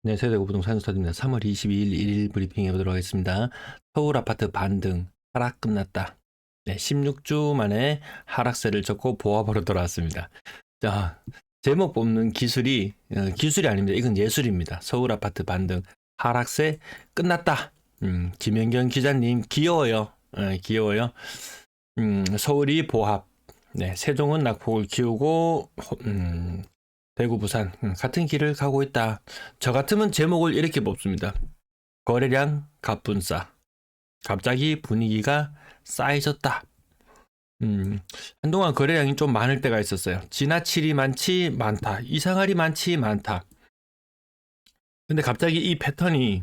네, 세대고 부동산 스타드입니다. 3월 22일 일일 브리핑 해보도록 하겠습니다. 서울 아파트 반등, 하락 끝났다. 네, 16주 만에 하락세를 젓고 보합으로 돌아왔습니다. 자, 제목 뽑는 기술이 아닙니다. 이건 예술입니다. 서울 아파트 반등, 하락세 끝났다. 김연경 기자님 귀여워요. 귀여워요. 서울이 보합. 네, 세종은 낙폭을 키우고 대구, 부산 같은 길을 가고 있다. 저 같으면 제목을 이렇게 뽑습니다. 거래량 갑분싸. 갑자기 분위기가 싸해졌다. 한동안 거래량이 좀 많을 때가 있었어요. 지나칠이 많지 많다. 이상할이 많지 많다. 근데 갑자기 이 패턴이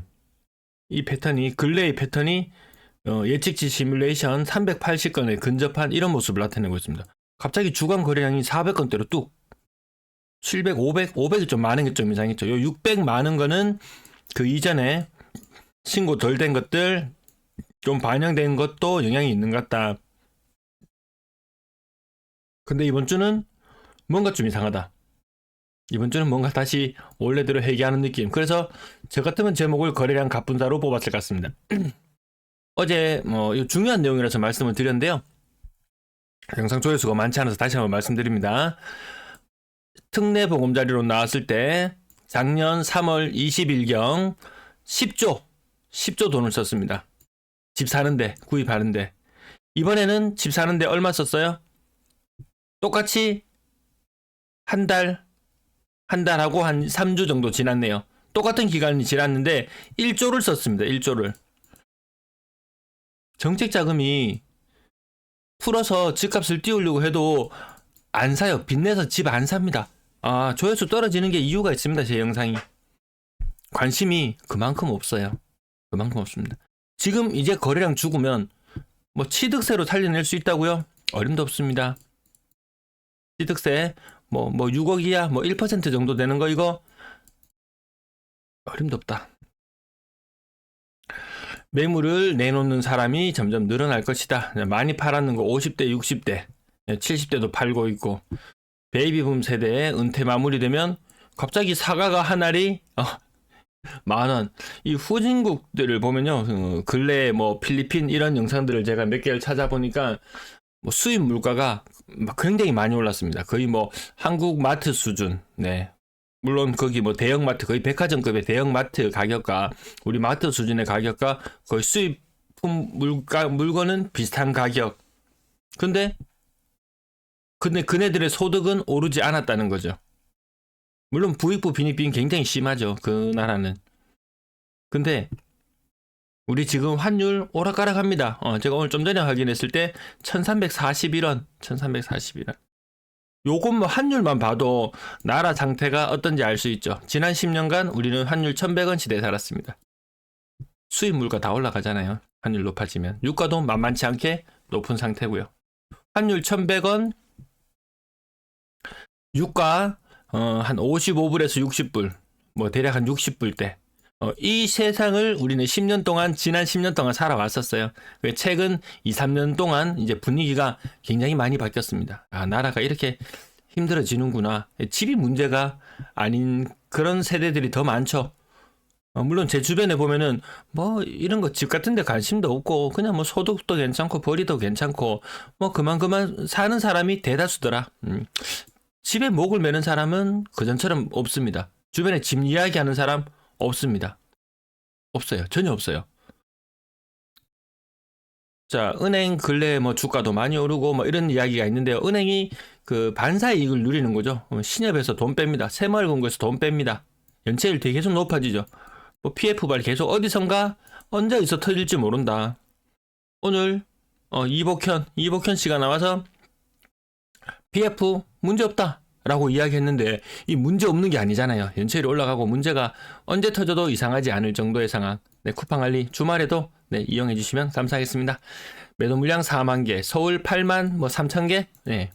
근래의 패턴이 예측치 시뮬레이션 380건에 근접한 이런 모습을 나타내고 있습니다. 갑자기 주간 거래량이 400건대로 뚝 700, 500이 좀 많은 게 좀 이상했죠. 요 600 많은 거는 그 이전에 신고 덜 된 것들 좀 반영된 것도 영향이 있는 것 같다. 근데 이번 주는 뭔가 좀 이상하다. 이번 주는 뭔가 다시 원래대로 회귀하는 느낌. 그래서 저 같으면 제목을 거래량 갑분사로 뽑았을 것 같습니다. 어제 중요한 내용이라서 말씀을 드렸는데요. 영상 조회수가 많지 않아서 다시 한번 말씀드립니다. 특례 보금자리로 나왔을 때 작년 3월 20일경 10조 돈을 썼습니다. 집 사는데, 구입하는데. 이번에는 집 사는데 얼마 썼어요? 똑같이 한 달하고 한 3주 정도 지났네요. 똑같은 기간이 지났는데 1조를 썼습니다. 1조를. 정책 자금이 풀어서 집값을 띄우려고 해도 안 사요. 빚내서 집 안 삽니다. 조회수 떨어지는 게 이유가 있습니다. 제 영상이. 관심이 그만큼 없어요. 그만큼 없습니다. 지금 이제 거래량 죽으면 취득세로 살려낼 수 있다고요? 어림도 없습니다. 취득세 6억이야 1% 정도 되는 거 이거 어림도 없다. 매물을 내놓는 사람이 점점 늘어날 것이다. 많이 팔았는 거 50대, 60대, 70대도 팔고 있고 베이비붐 세대의 은퇴 마무리되면 갑자기 사과가 한 알이 10,000원. 이 후진국들을 보면요, 근래 필리핀 이런 영상들을 제가 몇 개를 찾아보니까 수입 물가가 굉장히 많이 올랐습니다. 거의 한국 마트 수준. 네. 물론 거기 대형마트, 거의 백화점급의 대형마트 가격과 우리 마트 수준의 가격과 거의 수입품 물건은 비슷한 가격. 근데 그네들의 소득은 오르지 않았다는 거죠. 물론 부익부 빈익빈 굉장히 심하죠. 그 나라는. 근데 우리 지금 환율 오락가락합니다. 제가 오늘 좀 전에 확인했을 때 1341원. 요건 환율만 봐도 나라 상태가 어떤지 알 수 있죠. 지난 10년간 우리는 환율 1100원 시대에 살았습니다. 수입 물가 다 올라가잖아요. 환율 높아지면. 유가도 만만치 않게 높은 상태고요. 환율 1100원, 유가 한 55불에서 60불, 대략 한 60불대. 이 세상을 우리는 지난 10년 동안 살아왔었어요. 최근 2, 3년 동안 이제 분위기가 굉장히 많이 바뀌었습니다. 나라가 이렇게 힘들어지는구나. 집이 문제가 아닌 그런 세대들이 더 많죠. 물론 제 주변에 보면은 이런 거 집 같은 데 관심도 없고 그냥 소득도 괜찮고 벌이도 괜찮고 그만 사는 사람이 대다수더라. 집에 목을 매는 사람은 그전처럼 없습니다. 주변에 집 이야기하는 사람 없습니다. 없어요. 전혀 없어요. 자, 은행 근래 주가도 많이 오르고 이런 이야기가 있는데요. 은행이 그 반사 이익을 누리는 거죠. 신협에서 돈 뺍니다. 새마을금고에서 돈 뺍니다. 연체율이 계속 높아지죠. PF발 계속 어디선가 언제서 터질지 모른다. 오늘 이복현 씨가 나와서 PF 문제 없다 라고 이야기했는데 이 문제 없는 게 아니잖아요. 연체율이 올라가고 문제가 언제 터져도 이상하지 않을 정도의 상황. 네, 쿠팡알리 주말에도 이용해 주시면 감사하겠습니다. 매도 물량 4만 개, 서울 8만 3천 개. 네.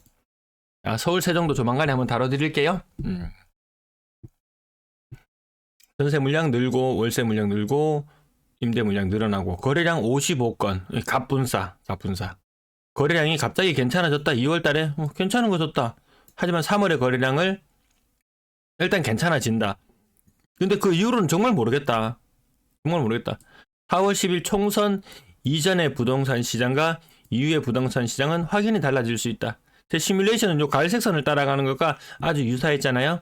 서울 세종도 조만간에 한번 다뤄드릴게요. 전세 물량 늘고 월세 물량 늘고 임대 물량 늘어나고 거래량 55건. 갑분싸. 거래량이 갑자기 괜찮아졌다. 2월달에 괜찮은 거 줬다. 하지만 3월의 거래량을 일단 괜찮아진다. 근데 그 이후로는 정말 모르겠다. 정말 모르겠다. 4월 10일 총선 이전의 부동산 시장과 이후의 부동산 시장은 확연히 달라질 수 있다. 제 시뮬레이션은 요 갈색 선을 따라가는 것과 아주 유사했잖아요.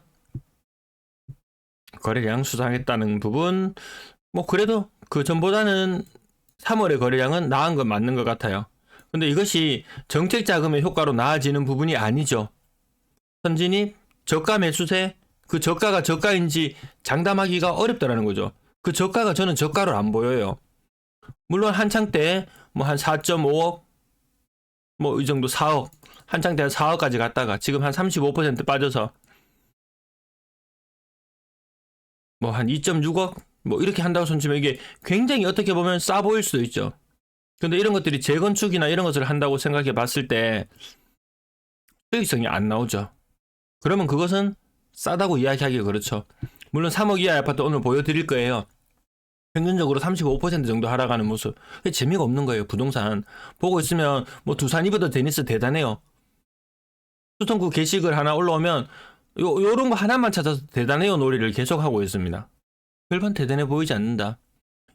거래량 수상했다는 부분, 뭐 그래도 그 전보다는 3월의 거래량은 나은 건 맞는 것 같아요. 근데 이것이 정책 자금의 효과로 나아지는 부분이 아니죠. 선진입, 저가 매수세, 그 저가가 저가인지 장담하기가 어렵다라는 거죠. 그 저가가 저는 저가로 안 보여요. 물론 한창 때 뭐 한 4.5억, 뭐 이 정도 4억, 한창 때 한 4억까지 갔다가 지금 한 35% 빠져서 뭐 한 2.6억 뭐 이렇게 한다고 손치면 이게 굉장히 어떻게 보면 싸 보일 수도 있죠. 근데 이런 것들이 재건축이나 이런 것을 한다고 생각해 봤을 때 수익성이 안 나오죠. 그러면 그것은 싸다고 이야기하기가 그렇죠. 물론 3억 이하의 아파트 오늘 보여드릴 거예요. 평균적으로 35% 정도 하락하는 모습. 재미가 없는 거예요. 부동산 보고 있으면 뭐 두산 이브더 데니스 대단해요. 수성구 게시글 하나 올라오면 요런 거 하나만 찾아서 대단해요 놀이를 계속하고 있습니다. 별반 대단해 보이지 않는다.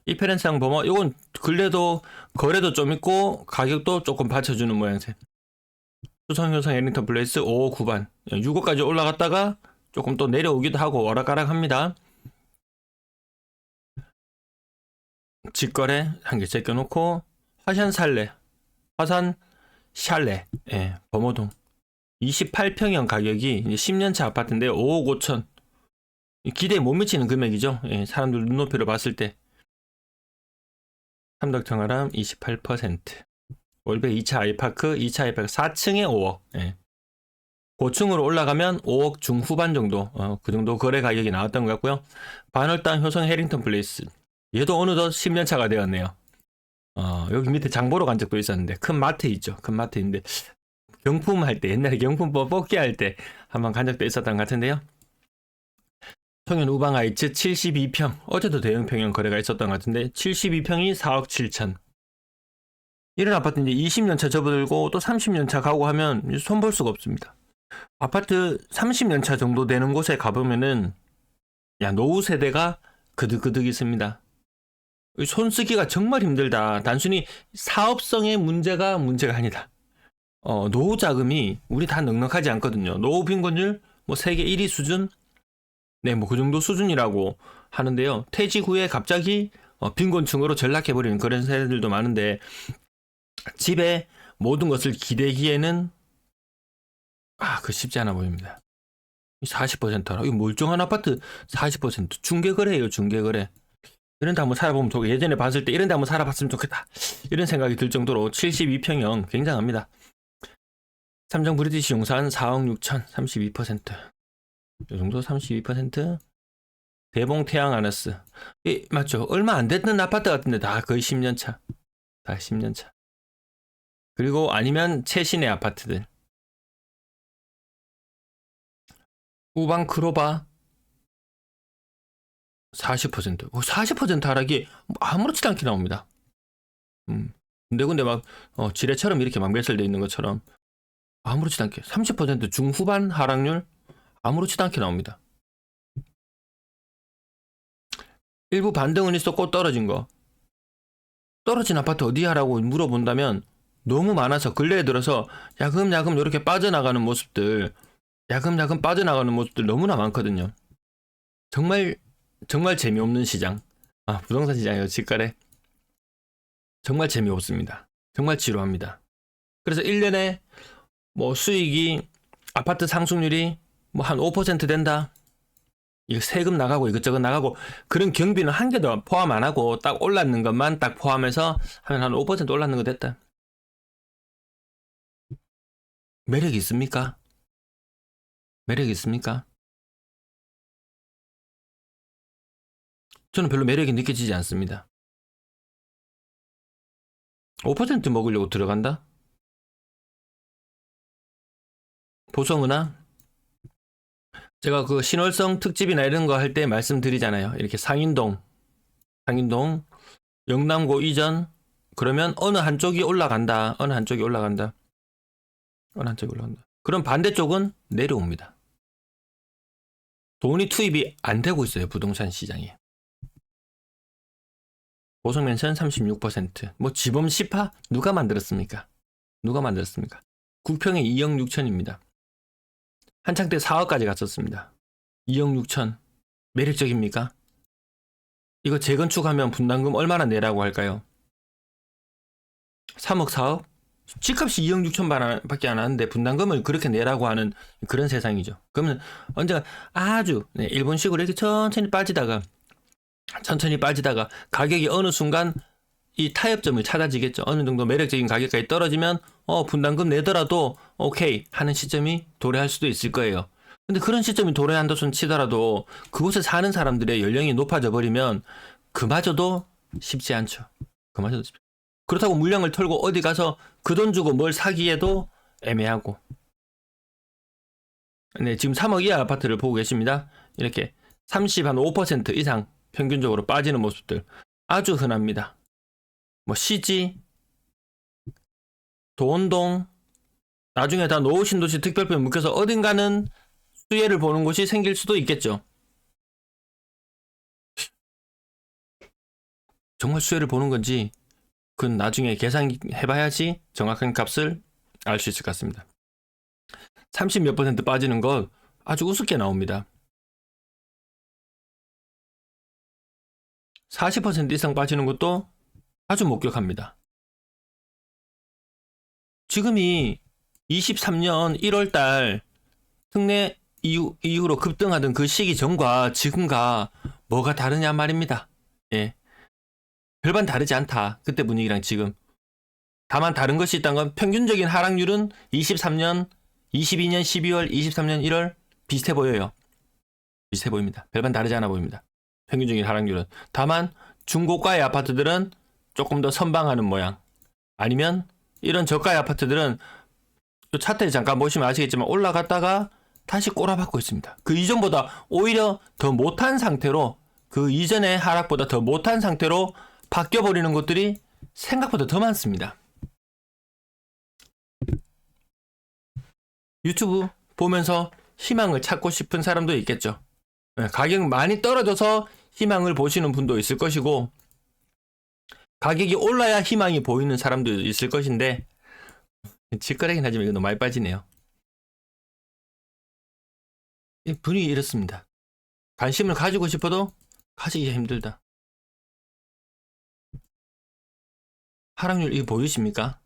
이페렌스랑 범어 요건 근래도 거래도 좀 있고 가격도 조금 받쳐주는 모양새. 수성효성 애링턴 플레이스 5호 9반 6호까지 올라갔다가 조금 또 내려오기도 하고 오락가락합니다. 직거래 한 개 제껴놓고 화산 샬레 범어동 28평형 가격이 이제 10년차 아파트인데 5억 5천 기대에 못 미치는 금액이죠. 사람들 눈높이로 봤을 때 삼덕정아람 28% 월배 2차 아이파크 4층에 5억 고층으로 올라가면 5억 중후반 정도 그 정도 거래 가격이 나왔던 것 같고요. 반월당 효성 해링턴 플레이스 얘도 어느덧 10년차가 되었네요. 여기 밑에 장보러 간 적도 있었는데 큰 마트 있죠. 큰 마트인데 경품 할 때 옛날에 경품 뽑기 할 때 한번 간 적도 있었던 것 같은데요. 청년 우방아이츠 72평 어제도 대형평형 거래가 있었던 것 같은데 72평이 4억 7천 이런 아파트 이제 20년차 접어들고 또 30년차 가고 하면 손볼 수가 없습니다. 아파트 30년차 정도 되는 곳에 가보면은 노후 세대가 그득그득 있습니다. 손쓰기가 정말 힘들다. 단순히 사업성의 문제가 아니다. 노후 자금이 우리 다 넉넉하지 않거든요. 노후 빈곤율 뭐 세계 1위 수준 뭐 그 정도 수준이라고 하는데요. 퇴직 후에 갑자기 빈곤층으로 전락해버리는 그런 세대들도 많은데 집에 모든 것을 기대기에는 그 쉽지 않아 보입니다. 40%라 이 멀쩡한 아파트 40% 중개거래예요. 중개거래. 이런 데 한번 살아보면 좋겠다. 예전에 봤을 때 이런 데 한번 살아봤으면 좋겠다. 이런 생각이 들 정도로 72평형 굉장합니다. 삼성 브리티시 용산 4억 6천 32%. 이 정도 32%. 대봉 태양 아너스. 맞죠. 얼마 안 됐는 아파트 같은데 다 거의 10년차. 다 10년차. 그리고 아니면 최신의 아파트들. 우방 크로바 40%. 40% 하락이 아무렇지도 않게 나옵니다. 근데 막 지뢰처럼 이렇게 막 매설되어 있는 것처럼 아무렇지도 않게 30% 중후반 하락률 아무렇지도 않게 나옵니다. 일부 반등은 있었고 떨어진 거. 떨어진 아파트 어디야라고 물어본다면 너무 많아서 근래에 들어서 야금야금 이렇게 빠져나가는 모습들 야금야금 빠져나가는 모습들 너무나 많거든요. 정말 재미없는 시장. 부동산 시장이요. 집거래. 정말 재미없습니다. 정말 지루합니다. 그래서 1년에 뭐 수익이 아파트 상승률이 뭐 한 5% 된다. 이거 세금 나가고 이것저것 나가고 그런 경비는 한 개도 포함 안 하고 딱 올랐는 것만 딱 포함해서 하면 한 5% 올랐는 거 됐다. 매력이 있습니까? 매력이 있습니까? 저는 별로 매력이 느껴지지 않습니다. 5% 먹으려고 들어간다? 보성은하? 제가 그 신월성 특집이나 이런 거 할 때 말씀드리잖아요. 이렇게 상인동, 영남고 이전, 그러면 어느 한쪽이 올라간다. 그럼 반대쪽은 내려옵니다. 돈이 투입이 안 되고 있어요. 부동산 시장에. 보석 맨션 36%. 뭐 지범 10화 누가 만들었습니까? 누가 만들었습니까? 9평에 2억 6천입니다. 한창 때 4억까지 갔었습니다. 2억 6천. 매력적입니까? 이거 재건축하면 분담금 얼마나 내라고 할까요? 3억 4억? 집값이 2억 6천 밖에 안 하는데 분담금을 그렇게 내라고 하는 그런 세상이죠. 그러면 언제가 아주 일본식으로 이렇게 천천히 빠지다가 가격이 어느 순간 이 타협점이 찾아지겠죠. 어느 정도 매력적인 가격까지 떨어지면 분담금 내더라도 오케이 하는 시점이 도래할 수도 있을 거예요. 근데 그런 시점이 도래한다 손 치더라도 그곳에 사는 사람들의 연령이 높아져 버리면 그마저도 쉽지 않죠. 그렇다고 물량을 털고 어디 가서 그 돈 주고 뭘 사기에도 애매하고. 네, 지금 3억 이하 아파트를 보고 계십니다. 이렇게 5% 이상 평균적으로 빠지는 모습들 아주 흔합니다. 뭐 CG, 도원동, 나중에 다 노후신도시 특별표에 묶여서 어딘가는 수혜를 보는 곳이 생길 수도 있겠죠. 정말 수혜를 보는 건지 그건 나중에 계산해봐야지 정확한 값을 알 수 있을 것 같습니다. 30몇 % 빠지는 것 아주 우습게 나옵니다. 40% 이상 빠지는 것도 아주 목격합니다. 지금이 23년 1월달 특례 이후로 급등하던 그 시기 전과 지금과 뭐가 다르냐 말입니다. 예. 별반 다르지 않다. 그때 분위기랑 지금. 다만 다른 것이 있다는 건 평균적인 하락률은 22년 12월, 23년 1월 비슷해 보여요. 비슷해 보입니다. 별반 다르지 않아 보입니다. 평균적인 하락률은. 다만 중고가의 아파트들은 조금 더 선방하는 모양. 아니면 이런 저가의 아파트들은 차트에 잠깐 보시면 아시겠지만 올라갔다가 다시 꼬라박고 있습니다. 그 이전보다 오히려 더 못한 상태로 그 이전의 하락보다 더 못한 상태로 바뀌어버리는 것들이 생각보다 더 많습니다. 유튜브 보면서 희망을 찾고 싶은 사람도 있겠죠. 가격 많이 떨어져서 희망을 보시는 분도 있을 것이고 가격이 올라야 희망이 보이는 사람도 있을 것인데 직거래긴 하지만 이거 너무 많이 빠지네요. 분위기 이렇습니다. 관심을 가지고 싶어도 가지기가 힘들다. 하락률 이거 보이십니까?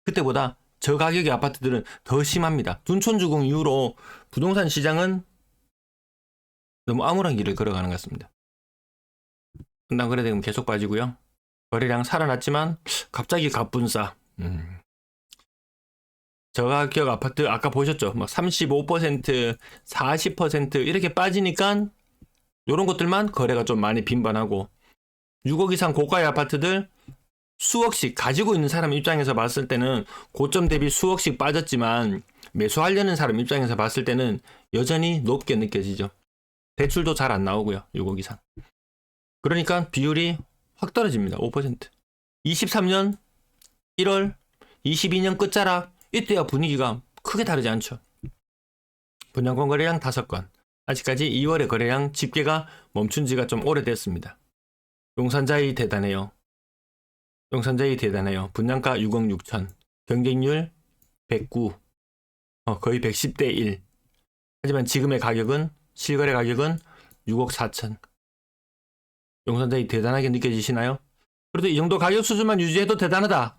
그때보다 저가격의 아파트들은 더 심합니다. 둔촌주공 이후로 부동산 시장은 너무 암울한 길을 걸어가는 것 같습니다. 분당 거래대금 계속 빠지고요. 거래량 살아났지만 갑자기 갑분싸. 저가격 아파트 아까 보셨죠? 막 35%, 40% 이렇게 빠지니까 이런 것들만 거래가 좀 많이 빈번하고 6억 이상 고가의 아파트들 수억씩 가지고 있는 사람 입장에서 봤을 때는 고점 대비 수억씩 빠졌지만 매수하려는 사람 입장에서 봤을 때는 여전히 높게 느껴지죠. 대출도 잘 안 나오고요. 6억 이상. 그러니까 비율이 확 떨어집니다. 5%. 23년 1월, 22년 끝자락 이때와 분위기가 크게 다르지 않죠. 분양권 거래량 5건. 아직까지 2월의 거래량 집계가 멈춘 지가 좀 오래됐습니다. 용산자이 대단해요. 분양가 6억 6천. 경쟁률 109. 거의 110대 1. 하지만 지금의 가격은 실거래 가격은 6억 4천. 용산자이 대단하게 느껴지시나요? 그래도 이 정도 가격 수준만 유지해도 대단하다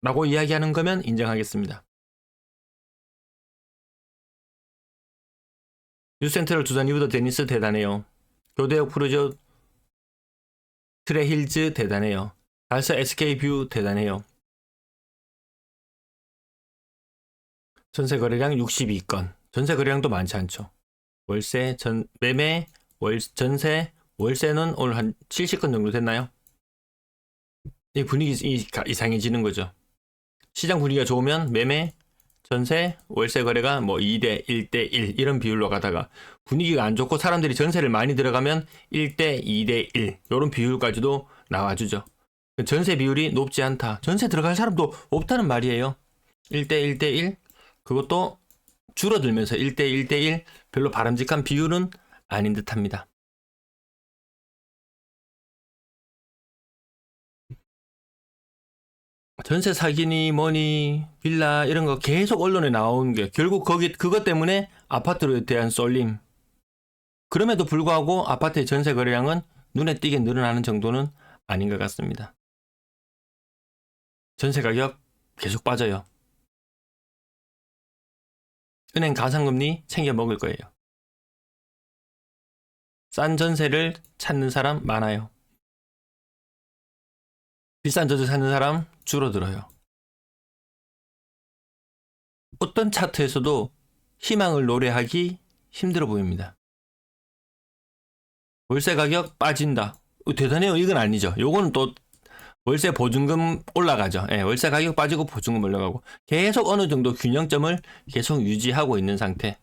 라고 이야기하는 거면 인정하겠습니다. 뉴센트럴 두산 이브더 데니스 대단해요. 교대역 푸르지오 트레힐즈 대단해요. 달서 SK뷰 대단해요. 전세 거래량 62건. 전세 거래량도 많지 않죠. 월세, 매매, 전세, 월세는 오늘 한 70건 정도 됐나요? 이 분위기 이상해지는 거죠. 시장 분위기가 좋으면 매매, 전세, 월세 거래가 뭐 2대 1대 1 이런 비율로 가다가 분위기가 안 좋고 사람들이 전세를 많이 들어가면 1대 2대 1 이런 비율까지도 나와주죠. 전세 비율이 높지 않다. 전세 들어갈 사람도 없다는 말이에요. 1대 1대 1 그것도 줄어들면서 1대1 대1 별로 바람직한 비율은 아닌 듯합니다. 전세 사기니 뭐니 빌라 이런 거 계속 언론에 나오는 게 결국 그것 때문에 아파트에 대한 쏠림. 그럼에도 불구하고 아파트의 전세 거래량은 눈에 띄게 늘어나는 정도는 아닌 것 같습니다. 전세 가격 계속 빠져요. 은행 가상금리 챙겨 먹을 거예요. 싼 전세를 찾는 사람 많아요. 비싼 전세 찾는 사람 줄어들어요. 어떤 차트에서도 희망을 노래하기 힘들어 보입니다. 월세 가격 빠진다. 대단해요. 이건 아니죠. 요거는 또 월세 보증금 올라가죠. 예, 월세 가격 빠지고 보증금 올라가고 계속 어느 정도 균형점을 계속 유지하고 있는 상태.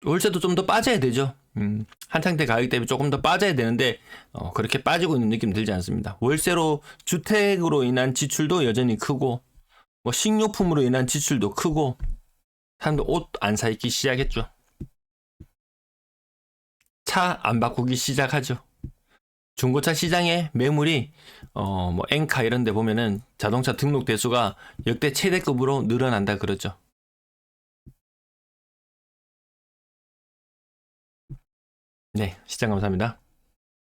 월세도 좀 더 빠져야 되죠. 한창때 가격 대비 조금 더 빠져야 되는데 그렇게 빠지고 있는 느낌 들지 않습니다. 월세로 주택으로 인한 지출도 여전히 크고 뭐 식료품으로 인한 지출도 크고 사람들 옷 안 사 입기 시작했죠. 차 안 바꾸기 시작하죠. 중고차 시장의 매물이 뭐 엔카 이런 데 보면은 자동차 등록 대수가 역대 최대급으로 늘어난다 그러죠. 네, 시청 감사합니다.